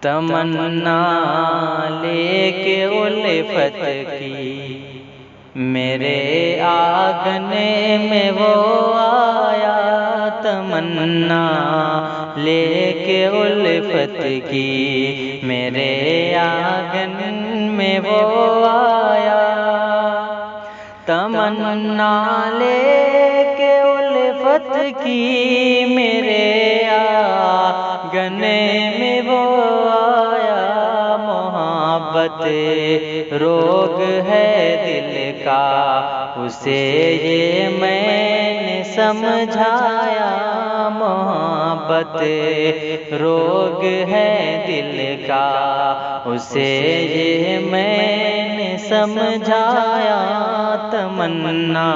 تمنا لے کے الفت کی میرے آنگنے میں وہ آیا، تمنا لے کے الفت کی میرے آنگن میں وہ آیا، تمنا لے کے الفت کی میرے آنگن میں وہ آیا، محبت روگ ہے دل کا اسے یہ میں نے سمجھایا، محبت روگ ہے دل کا اسے یہ میں نے سمجھایا، تمنا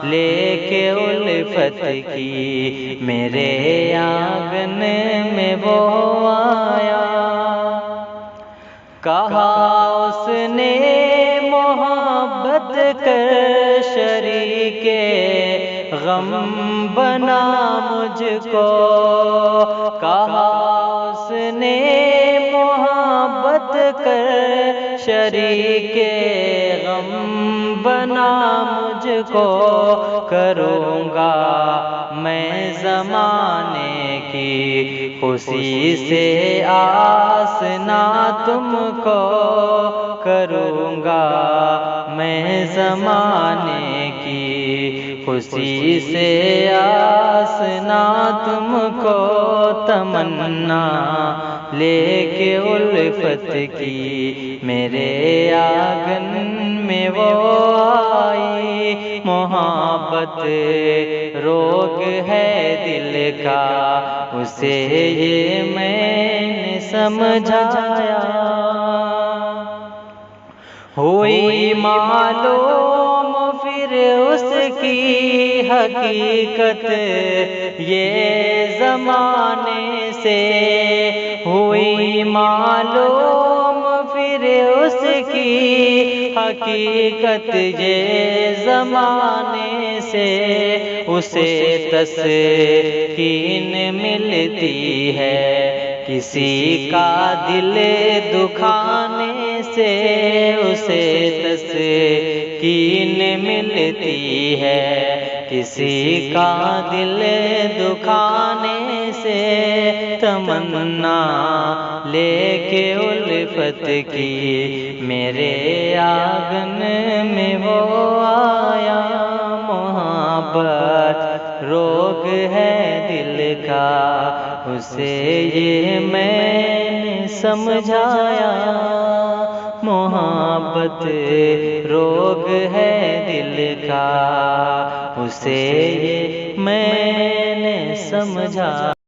لے کے الفت کی میرے آنگن میں وہ آیا، کہا اس نے محبت کر شریک غم بنا مجھ کو، کہا اس نے محبت کر شریک غم بنا مجھ کو، کروں گا میں زمانے کی خوشی سے آس نہ تم کو، کروں گا میں زمانے کی خوشی سے آس نہ تم کو، تمنا لے کے الفت کی میرے آنگن میں وہ آئی، محبت روگ ہے دل کا اسے یہ میں نے سمجھایا، ہوئی معلوم پھر اس کی حقیقت یہ زمانے سے، ہوئی معلوم پھر اس کی حقیقت یہ زمانے سے، اسے تسکین ملتی ہے کسی کا دل دکھانے سے، اسے تسکین ملتی ہے کسی کا دل دکھانے سے، تمنا لے کے الفت کی میرے آنگن میں وہ آیا، محبت روگ ہے دل کا اسے یہ میں نے سمجھایا، محبت روگ ہے دل کا اسے یہ میں نے سمجھایا۔